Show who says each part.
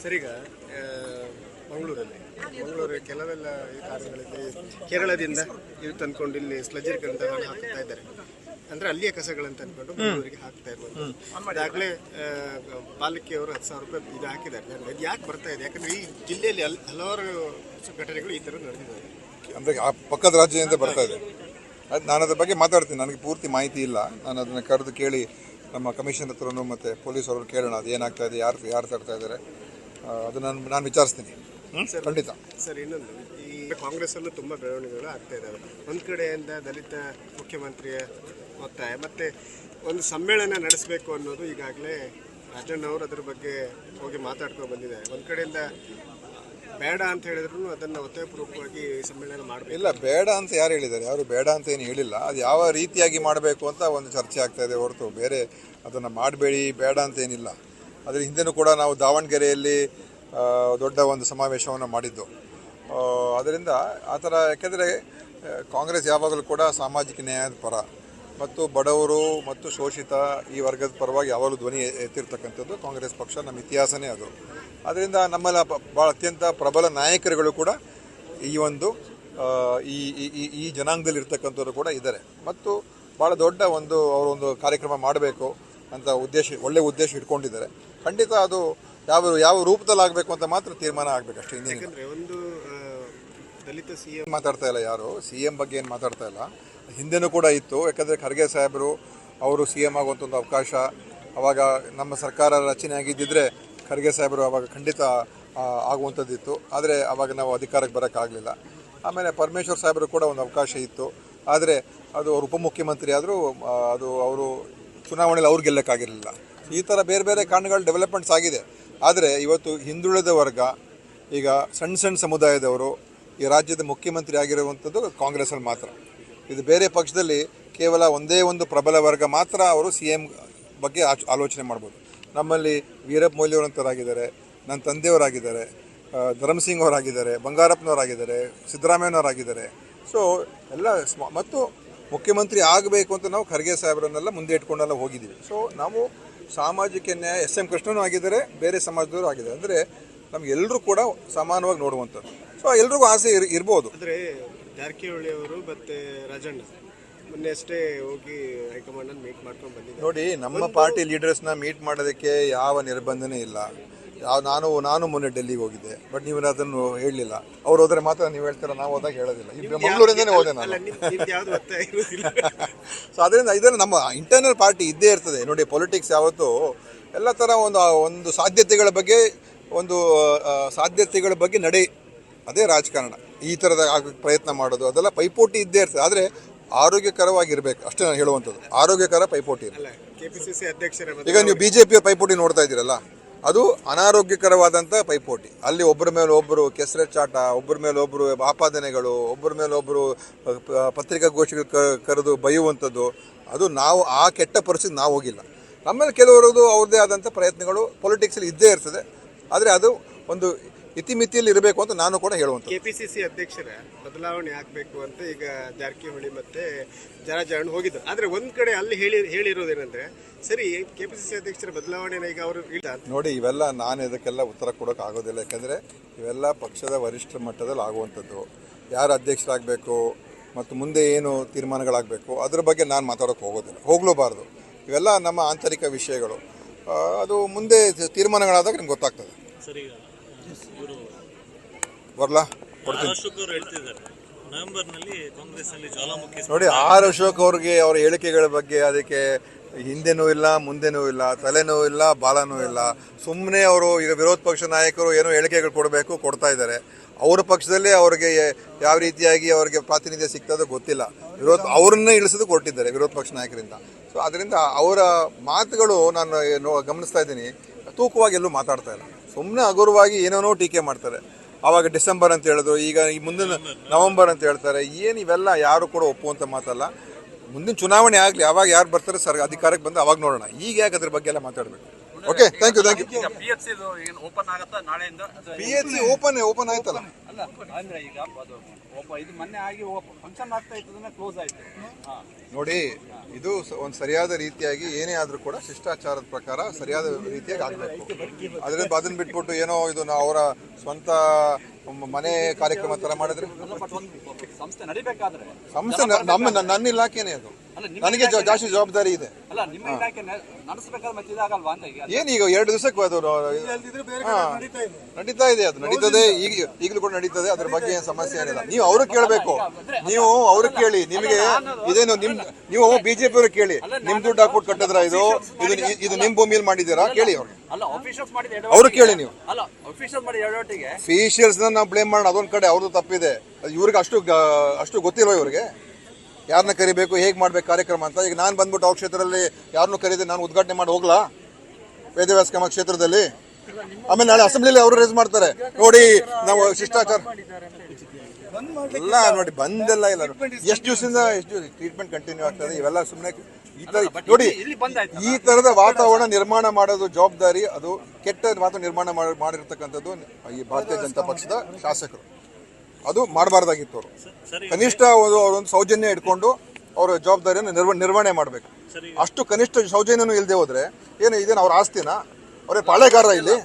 Speaker 1: Sir, ಈಗ ಮಂಗಳೂರು ಕೆಲವೆಲ್ಲ ಈ ಕಾರ್ಯಗಳಲ್ಲಿ ಕೇರಳದಿಂದ ಇದು ತಂದ್ಕೊಂಡು ಇಲ್ಲಿ ಸ್ಲಜರ್ಗಳಂತ ಹಾಕ್ತಾ ಇದ್ದಾರೆ. ಅಂದ್ರೆ ಅಲ್ಲಿಯ ಕಸಗಳಂತ ಅಂದ್ಕೊಂಡು ಮಂಗಳೂರಿಗೆ ಹಾಕ್ತಾ ಇರುವಂತ ಈಗಾಗಲೇ ಪಾಲಿಕೆಯವರು 10,000 ರೂಪಾಯಿ ಇದು ಹಾಕಿದ್ದಾರೆ. ಇದು ಯಾಕೆ ಬರ್ತಾ ಇದೆ? ಯಾಕಂದ್ರೆ ಈ ಜಿಲ್ಲೆಯಲ್ಲಿ ಹಲವಾರು ಘಟನೆಗಳು ಈ ತರ ನಡೆದಿದ್ದಾವೆ.
Speaker 2: ಅಂದ್ರೆ ಆ ಪಕ್ಕದ ರಾಜ್ಯದಿಂದ ಬರ್ತಾ ಇದೆ. ನಾನು ಅದ್ರ ಬಗ್ಗೆ ಮಾತಾಡ್ತೀನಿ. ನನಗೆ ಪೂರ್ತಿ ಮಾಹಿತಿ ಇಲ್ಲ. ನಾನು ಅದನ್ನು ಕರೆದು ಕೇಳಿ ನಮ್ಮ ಕಮಿಷನ್ ಹತ್ರನೂ ಮತ್ತು ಪೊಲೀಸ್ ಅವ್ರನ್ನ ಕೇಳೋಣ, ಅದು ಏನಾಗ್ತಾ ಇದೆ, ಯಾರು ತರ್ತಾ ಇದ್ದಾರೆ, ಅದು ನಾನು ವಿಚಾರಿಸ್ತೀನಿ. ಖಂಡಿತ.
Speaker 1: ಸರ್, ಇನ್ನೊಂದು, ಈ ಕಾಂಗ್ರೆಸ್ ಅಲ್ಲೂ ತುಂಬಾ ಬೆಳವಣಿಗೆಗಳು ಆಗ್ತಾ ಇದ್ದಾವೆ. ಒಂದ್ ಕಡೆಯಿಂದ ದಲಿತ ಮುಖ್ಯಮಂತ್ರಿಯ ಒತ್ತಾಯ, ಮತ್ತೆ ಒಂದು ಸಮ್ಮೇಳನ ನಡೆಸಬೇಕು ಅನ್ನೋದು ಈಗಾಗಲೇ ರಾಜಣ್ಣ ಅವರು ಅದರ ಬಗ್ಗೆ ಹೋಗಿ ಮಾತಾಡ್ಕೊಂಡು ಬಂದಿದ್ದಾರೆ. ಒಂದ್ ಕಡೆಯಿಂದ ಬೇಡ ಅಂತ ಹೇಳಿದ್ರು ಅದನ್ನು ಒತ್ತಾಯಪೂರ್ವಕವಾಗಿ ಸಮ್ಮೇಳನ ಮಾಡಬೇಕು.
Speaker 2: ಇಲ್ಲ, ಬೇಡ ಅಂತ ಯಾರು ಹೇಳಿದ್ದಾರೆ? ಯಾರು ಬೇಡ ಅಂತ ಏನು ಹೇಳಿಲ್ಲ. ಅದು ಯಾವ ರೀತಿಯಾಗಿ ಮಾಡಬೇಕು ಅಂತ ಒಂದು ಚರ್ಚೆ ಆಗ್ತಾ ಇದೆ ಹೊರತು ಬೇರೆ ಅದನ್ನು ಮಾಡಬೇಡಿ ಬೇಡ ಅಂತ ಏನಿಲ್ಲ. ಅದ್ರ ಹಿಂದೆನೂ ಕೂಡ ನಾವು ದಾವಣಗೆರೆಯಲ್ಲಿ ದೊಡ್ಡ ಒಂದು ಸಮಾವೇಶವನ್ನು ಮಾಡಿದ್ದು. ಅದರಿಂದ ಆ ಥರ, ಯಾಕೆಂದರೆ ಕಾಂಗ್ರೆಸ್ ಯಾವಾಗಲೂ ಕೂಡ ಸಾಮಾಜಿಕ ನ್ಯಾಯದ ಪರ ಮತ್ತು ಬಡವರು ಮತ್ತು ಶೋಷಿತ ಈ ವರ್ಗದ ಪರವಾಗಿ ಯಾವಾಗಲೂ ಧ್ವನಿ ಎತ್ತಿರ್ತಕ್ಕಂಥದ್ದು ಕಾಂಗ್ರೆಸ್ ಪಕ್ಷ. ನಮ್ಮ ಇತಿಹಾಸನೇ ಅದು. ಅದರಿಂದ ನಮ್ಮಲ್ಲಿ ಭಾಳ ಅತ್ಯಂತ ಪ್ರಬಲ ನಾಯಕರುಗಳು ಕೂಡ ಈ ಒಂದು ಈ ಜನಾಂಗದಲ್ಲಿ ಇರ್ತಕ್ಕಂಥವ್ರು ಕೂಡ ಇದ್ದಾರೆ. ಮತ್ತು ಭಾಳ ದೊಡ್ಡ ಅವರೊಂದು ಕಾರ್ಯಕ್ರಮ ಮಾಡಬೇಕು ಅಂತ ಒಳ್ಳೆಯ ಉದ್ದೇಶ ಇಟ್ಕೊಂಡಿದ್ದಾರೆ. ಖಂಡಿತ ಅದು ಯಾವ ರೂಪದಲ್ಲಿ ಆಗಬೇಕು ಅಂತ ಮಾತ್ರ ತೀರ್ಮಾನ ಆಗಬೇಕು ಅಷ್ಟೇ.
Speaker 1: ಇನ್ನೇನು ಒಂದು ದಲಿತ CM
Speaker 2: ಮಾತಾಡ್ತಾ ಇಲ್ಲ, ಯಾರು CM ಬಗ್ಗೆ ಏನು ಮಾತಾಡ್ತಾ ಇಲ್ಲ. ಹಿಂದೆನೂ ಕೂಡ ಇತ್ತು. ಯಾಕಂದರೆ ಖರ್ಗೆ ಸಾಹೇಬರು ಅವರು CM ಆಗುವಂಥ ಒಂದು ಅವಕಾಶ ಆವಾಗ ನಮ್ಮ ಸರ್ಕಾರ ರಚನೆ ಆಗಿದ್ದಿದ್ರೆ ಖರ್ಗೆ ಸಾಹೇಬರು ಆವಾಗ ಖಂಡಿತ ಆಗುವಂಥದ್ದಿತ್ತು. ಆದರೆ ಆವಾಗ ನಾವು ಅಧಿಕಾರಕ್ಕೆ ಬರೋಕ್ಕಾಗಲಿಲ್ಲ. ಆಮೇಲೆ ಪರಮೇಶ್ವರ್ ಸಾಹೇಬರು ಕೂಡ ಒಂದು ಅವಕಾಶ ಇತ್ತು. ಆದರೆ ಅದು ಅವರು ಉಪಮುಖ್ಯಮಂತ್ರಿ ಆದರೂ ಅದು ಅವರು ಚುನಾವಣೆಯಲ್ಲಿ ಅವ್ರು ಗೆಲ್ಲಕ್ಕಾಗಿರಲಿಲ್ಲ. ಈ ಥರ ಬೇರೆ ಬೇರೆ ಕಾರಣಗಳು ಡೆವಲಪ್ಮೆಂಟ್ಸ್ ಆಗಿದೆ. ಆದರೆ ಇವತ್ತು ಹಿಂದುಳಿದ ವರ್ಗ, ಈಗ ಸಣ್ಣ ಸಮುದಾಯದವರು ಈ ರಾಜ್ಯದ ಮುಖ್ಯಮಂತ್ರಿ ಆಗಿರುವಂಥದ್ದು ಕಾಂಗ್ರೆಸ್ಸಲ್ಲಿ ಮಾತ್ರ. ಇದು ಬೇರೆ ಪಕ್ಷದಲ್ಲಿ ಕೇವಲ ಒಂದೇ ಒಂದು ಪ್ರಬಲ ವರ್ಗ ಮಾತ್ರ ಅವರು CM ಬಗ್ಗೆ ಆಲೋಚನೆ ಮಾಡ್ಬೋದು. ನಮ್ಮಲ್ಲಿ ವೀರಪ್ಪ ಮೊಯ್ಲಿಯವರಂಥವರಾಗಿದ್ದಾರೆ, ನನ್ನ ತಂದೆಯವರಾಗಿದ್ದಾರೆ, ಧರ್ಮಸಿಂಗ್ ಅವರಾಗಿದ್ದಾರೆ, ಬಂಗಾರಪ್ಪನವರಾಗಿದ್ದಾರೆ, ಸಿದ್ದರಾಮಯ್ಯನವರಾಗಿದ್ದಾರೆ. ಸೊ ಎಲ್ಲ ಮತ್ತು ಮುಖ್ಯಮಂತ್ರಿ ಆಗಬೇಕು ಅಂತ ನಾವು ಖರ್ಗೆ ಸಾಹೇಬರನ್ನೆಲ್ಲ ಮುಂದೆ ಇಟ್ಕೊಂಡೆಲ್ಲ ಹೋಗಿದ್ದೀವಿ. ಸೊ ನಾವು ಸಾಮಾಜಿಕ ನ್ಯಾಯ SM ಕೃಷ್ಣನೂ ಆಗಿದ್ದಾರೆ, ಬೇರೆ ಸಮಾಜದವರು ಆಗಿದ್ದಾರೆ. ಅಂದರೆ ನಮಗೆಲ್ಲರೂ ಕೂಡ ಸಮಾನವಾಗಿ ನೋಡುವಂಥದ್ದು. ಸೊ ಎಲ್ರಿಗೂ ಆಸೆ ಇರ್ಬೋದು.
Speaker 1: ಅಂದರೆ ಜಾರಕಿಹೊಳಿ ಅವರು ಮತ್ತು ರಾಜಣ್ಣ ಮೊನ್ನೆ ಅಷ್ಟೇ ಹೋಗಿ ಹೈಕಮಾಂಡ್ ಮೀಟ್ ಮಾಡ್ಕೊಂಡು ಬಂದಿದ್ದಾರೆ.
Speaker 2: ನೋಡಿ, ನಮ್ಮ ಪಾರ್ಟಿ ಲೀಡರ್ಸ್ನ ಮೀಟ್ ಮಾಡೋದಕ್ಕೆ ಯಾವ ನಿರ್ಬಂಧನೇ ಇಲ್ಲ. ನಾನು ಮೊನ್ನೆ ಡೆಲ್ಲಿಗೆ ಹೋಗಿದ್ದೆ, ಬಟ್ ನೀವು ಅದನ್ನು ಹೇಳಲಿಲ್ಲ. ಅವ್ರು ಹೋದರೆ ಮಾತ್ರ ನೀವು ಹೇಳ್ತೀರ, ನಾವು ಹೋದಾಗ ಹೇಳೋದಿಲ್ಲ. ಈಗ ಮಂಗಳೂರಿಂದನೇ ಹೋದೆ ನಾನು. ಸೊ ಅದರಿಂದ ಇದನ್ನು ನಮ್ಮ ಇಂಟರ್ನಲ್ ಪಾರ್ಟಿ ಇದ್ದೇ ಇರ್ತದೆ. ನೋಡಿ, ಪೊಲಿಟಿಕ್ಸ್ ಯಾವತ್ತೂ ಎಲ್ಲ ಥರ ಒಂದು ಸಾಧ್ಯತೆಗಳ ಬಗ್ಗೆ ಅದೇ ರಾಜಕಾರಣ. ಈ ಥರದ ಪ್ರಯತ್ನ ಮಾಡೋದು ಅದೆಲ್ಲ ಪೈಪೋಟಿ ಇದ್ದೇ ಇರ್ತದೆ. ಆದರೆ ಆರೋಗ್ಯಕರವಾಗಿರ್ಬೇಕು ಅಷ್ಟೇ ನಾನು ಹೇಳುವಂಥದ್ದು. ಆರೋಗ್ಯಕರ ಪೈಪೋಟಿ ಇಲ್ಲ.
Speaker 1: KPCC ಅಧ್ಯಕ್ಷರ
Speaker 2: ಈಗ ನೀವು BJP ಪೈಪೋಟಿ ನೋಡ್ತಾ ಇದ್ದೀರಲ್ಲ, ಅದು ಅನಾರೋಗ್ಯಕರವಾದಂಥ ಪೈಪೋಟಿ. ಅಲ್ಲಿ ಒಬ್ಬರ ಮೇಲೆ ಒಬ್ಬರು ಕೆಸರೆಚ್ಚಾಟ, ಒಬ್ಬರ ಮೇಲೆ ಒಬ್ಬರು ಆಪಾದನೆಗಳು, ಒಬ್ಬರ ಮೇಲೆ ಒಬ್ಬರು ಪತ್ರಿಕಾಗೋಷ್ಠಿಗಳು ಕರೆದು ಬೈಯುವಂಥದ್ದು, ಅದು ನಾವು ಆ ಕೆಟ್ಟ ಪರಿಸ್ಥಿತಿ ನಾವು ಹೋಗಿಲ್ಲ. ನಮ್ಮಲ್ಲಿ ಕೆಲವರದು ಅವ್ರದ್ದೇ ಆದಂಥ ಪ್ರಯತ್ನಗಳು ಪೊಲಿಟಿಕ್ಸಲ್ಲಿ ಇದ್ದೇ ಇರ್ತದೆ. ಆದರೆ ಅದು ಒಂದು ಇತಿಮಿತಿಯಲ್ಲಿ ಇರಬೇಕು ಅಂತ ನಾನು ಕೂಡ ಹೇಳುವಂಥ.
Speaker 1: KPCC ಅಧ್ಯಕ್ಷರ ಬದಲಾವಣೆ ಆಗಬೇಕು ಅಂತ ಈಗ ಜಾರಕಿಹೊಳಿ ಮತ್ತೆ ಜನಾರ್ದನ್ ಹೋಗಿದ್ರು. ಆದರೆ ಒಂದ್ ಕಡೆ ಅಲ್ಲಿ ಹೇಳಿರೋದೇನಂದ್ರೆ, ಸರಿ KPCC ಅಧ್ಯಕ್ಷರ ಬದಲಾವಣೆ ಈಗ ಅವರು
Speaker 2: ನೋಡಿ, ಇವೆಲ್ಲ ನಾನು ಇದಕ್ಕೆಲ್ಲ ಉತ್ತರ ಕೊಡೋಕೆ ಆಗೋದಿಲ್ಲ. ಯಾಕಂದರೆ ಇವೆಲ್ಲ ಪಕ್ಷದ ವರಿಷ್ಠ ಮಟ್ಟದಲ್ಲಿ ಆಗುವಂಥದ್ದು. ಯಾರು ಅಧ್ಯಕ್ಷರಾಗಬೇಕು ಮತ್ತು ಮುಂದೆ ಏನು ತೀರ್ಮಾನಗಳಾಗಬೇಕು ಅದ್ರ ಬಗ್ಗೆ ನಾನು ಮಾತಾಡೋಕೆ ಹೋಗಲೂಬಾರ್ದು. ಇವೆಲ್ಲ ನಮ್ಮ ಆಂತರಿಕ ವಿಷಯಗಳು. ಅದು ಮುಂದೆ ತೀರ್ಮಾನಗಳಾದಾಗ ನಿಮ್ಗೆ ಗೊತ್ತಾಗ್ತದೆ. ಬರ್ಲಾ ನೋಡಿ, ಅಶೋಕ್ ಅವ್ರಿಗೆ ಅವರ ಹೇಳಿಕೆಗಳ ಬಗ್ಗೆ ಅದಕ್ಕೆ ಹಿಂದೆನೂ ಇಲ್ಲ, ಮುಂದೆನೂ ಇಲ್ಲ, ತಲೆನೂ ಇಲ್ಲ, ಬಾಲನೂ ಇಲ್ಲ. ಸುಮ್ಮನೆ ಅವರು ಈಗ ವಿರೋಧ ಪಕ್ಷ ನಾಯಕರು ಏನೋ ಹೇಳಿಕೆಗಳು ಕೊಡ್ತಾ ಇದ್ದಾರೆ. ಅವರ ಪಕ್ಷದಲ್ಲೇ ಅವ್ರಿಗೆ ಯಾವ ರೀತಿಯಾಗಿ ಅವ್ರಿಗೆ ಪ್ರಾತಿನಿಧ್ಯ ಸಿಗ್ತದೋ ಗೊತ್ತಿಲ್ಲ. ಅವ್ರನ್ನೇ ಇಳಿಸೋದು ಕೊಟ್ಟಿದ್ದಾರೆ ವಿರೋಧ ಪಕ್ಷ ನಾಯಕರಿಂದ. ಸೊ ಅದರಿಂದ ಅವರ ಮಾತುಗಳು ನಾನು ಗಮನಿಸ್ತಾ ಇದ್ದೀನಿ, ತೂಕವಾಗಿ ಎಲ್ಲೂ ಮಾತಾಡ್ತಾ ಇಲ್ಲ. ಸುಮ್ಮನೆ ಹಗುರವಾಗಿ ಏನೇನೋ ಟೀಕೆ ಮಾಡ್ತಾರೆ. ಆವಾಗ ಡಿಸೆಂಬರ್ ಅಂತ ಹೇಳಿದ್ರು, ಈಗ ಈ ಮುಂದಿನ ನವೆಂಬರ್ ಅಂತ ಹೇಳ್ತಾರೆ. ಏನು ಇವೆಲ್ಲ ಯಾರು ಕೂಡ ಒಪ್ಪುವಂಥ ಮಾತಲ್ಲ. ಮುಂದಿನ ಚುನಾವಣೆ ಆಗಲಿ, ಅವಾಗ ಯಾರು ಬರ್ತಾರೆ ಅಧಿಕಾರಕ್ಕೆ ಬಂದು ಅವಾಗ ನೋಡೋಣ. ಈಗ ಯಾಕೆ ಅದ್ರ ಬಗ್ಗೆ ಎಲ್ಲ ಮಾತಾಡಬೇಕು? Okay, thank you.
Speaker 3: PHC open ಆಗತ್ತಾ ನಾಳೆಯಿಂದ?
Speaker 2: PHC ಓಪನ್ ಆಯ್ತಲ್ಲ.
Speaker 3: ಅಲ್ಲ ಅಂದ್ರೆ ಈಗ ಅದು ಇದು ಮೊನ್ನೆ ಆಗಿ ಫಂಕ್ಷನ್ ಆಗ್ತಾ ಇತ್ತು, ಕ್ಲೋಸ್ ಆಯ್ತು.
Speaker 2: ನೋಡಿ, ಇದು ಒಂದು ಸರಿಯಾದ ರೀತಿಯಾಗಿ ಏನೇ ಆದ್ರೂ ಕೂಡ ಶಿಷ್ಟಾಚಾರದ ಪ್ರಕಾರ ಸರಿಯಾದ ರೀತಿಯಾಗಿ ಆಗ್ಬೇಕು. ಅದರಿಂದ ಅದನ್ನ ಬಿಟ್ಬಿಟ್ಟು ಏನೋ ಇದು ಅವರ ಸ್ವಂತ ಮನೆ ಕಾರ್ಯಕ್ರಮ ತರ ಮಾಡಿದ್ರೆ
Speaker 3: ಸಂಸ್ಥೆ ನಡಿಬೇಕಾದ್ರೆ
Speaker 2: ಸಂಸ್ಥೆ ನನ್ನ ಇಲಾಖೆನೇ ಅದು. ನನಗೆ ಜಾಸ್ತಿ ಜವಾಬ್ದಾರಿ ಇದೆ.
Speaker 3: ಅಲ್ಲ ನಿಮ್ಮ ಇಲಾಖೆ ನಡೆಸಬೇಕಾದ್ರೆ ಮತ್ತೆ ಇದಾಗಲ್ವಾ ಅಂತ.
Speaker 2: ಏನೀಗ 2 ದಿವಸಕ್ಕೆ ಅದು ನಡೀತಾ ಇದೆ, ಅದು ನಡೀತದೆ, ಈಗಲೂ ಕೂಡ ನಡೀತದೆ. ಅದ್ರ ಬಗ್ಗೆ ಏನು ಸಮಸ್ಯೆ ಏನಿಲ್ಲ. ನೀವು ಅವ್ರಿಗೆ ಕೇಳಬೇಕು, ನೀವು ಅವ್ರಿಗೆ ಕೇಳಿ. ನಿಮಗೆ ಇದೇನು ನೀವು ಬಿಜೆಪಿ ಅವ್ರಿಗೆ ಕೇಳಿ, ನಿಮ್ ದುಡ್ಡು ಹಾಕ್ಬಿಟ್ಟು ಕಟ್ಟಿದ್ರ ಇದು ನಿಮ್ ಭೂಮಿಯಲ್ಲಿ ಮಾಡಿದ್ದೀರಾ ಕೇಳಿ ಅವ್ರಿಗೆ.
Speaker 3: ಅಲ್ಲ ಆಫೀಷಿಯಲ್ಸ್ ಮಾಡಿ
Speaker 2: ಅವ್ರು ಕೇಳಿ ನೀವು.
Speaker 3: ಅಲ್ಲ ಆಫೀಷಿಯಲ್ಸ್ ಮಾಡಿ ಎರಡೊಟ್ಟಿಗೆ
Speaker 2: ಫಿಶಿಯಲ್ಸ್ ನಾವು ಬ್ಲೇಮ್ ಮಾಡೋಣ, ಅದೊಂದ್ ಕಡೆ ಅವ್ರದ್ದು ತಪ್ಪಿದೆ. ಇವ್ರಿಗೆ ಅಷ್ಟು ಗೊತ್ತಿಲ್ವ ಇವ್ರಿಗೆ ಯಾರನ್ನ ಕರಿಬೇಕು, ಹೇಗೆ ಮಾಡ್ಬೇಕು ಕಾರ್ಯಕ್ರಮ ಅಂತ. ಈಗ ನಾನು ಬಂದ್ಬಿಟ್ಟು ಅವ್ರ ಕ್ಷೇತ್ರದಲ್ಲಿ ಯಾರನ್ನೂ ಕರೀದೆ ನಾನು ಉದ್ಘಾಟನೆ ಮಾಡಿ ಹೋಗ್ಲಾ ವೇದವ್ಯಾಸ ಕ್ರಮ ಕ್ಷೇತ್ರದಲ್ಲಿ? ಆಮೇಲೆ ನಾಳೆ ಅಸೆಂಬ್ಲಿಲಿ ಅವರು ರೇಸ್ ಮಾಡ್ತಾರೆ, ನೋಡಿ ನಾವು ಶಿಷ್ಟಾಚಾರ ಎಲ್ಲ ನೋಡಿ ಬಂದೆಲ್ಲ ಇಲ್ಲ. ಎಷ್ಟು ದಿವಸದಿಂದ ಟ್ರೀಟ್ಮೆಂಟ್ ಕಂಟಿನ್ಯೂ ಆಗ್ತದೆ. ಇವೆಲ್ಲ ಸುಮ್ಮನೆ ನೋಡಿ, ಈ ತರದ ವಾತಾವರಣ ನಿರ್ಮಾಣ ಮಾಡೋದು ಜವಾಬ್ದಾರಿ, ಅದು ಕೆಟ್ಟ ವಾತಾವರಣ ನಿರ್ಮಾಣ ಮಾಡಿರ್ತಕ್ಕಂಥದ್ದು ಈ ಭಾರತೀಯ ಜನತಾ ಪಕ್ಷದ ಶಾಸಕರು. ಅದು ಮಾಡಬಾರ್ದಾಗಿತ್ತು. ಅವರು ಕನಿಷ್ಠ ಅವರೊಂದು ಸೌಜನ್ಯ ಇಟ್ಕೊಂಡು ಅವರ ಜವಾಬ್ದಾರಿಯನ್ನು ನಿರ್ವಹಣೆ ಮಾಡಬೇಕು. ಅಷ್ಟು ಕನಿಷ್ಠ ಸೌಜನ್ಯನೂ ಇಲ್ಲದೆ ಹೋದ್ರೆ ಇದೇನು ಅವ್ರ ಆಸ್ತಿನ? ಅವರೇ ಪಾಳೆಗಾರ ಇಲ್ಲಿ.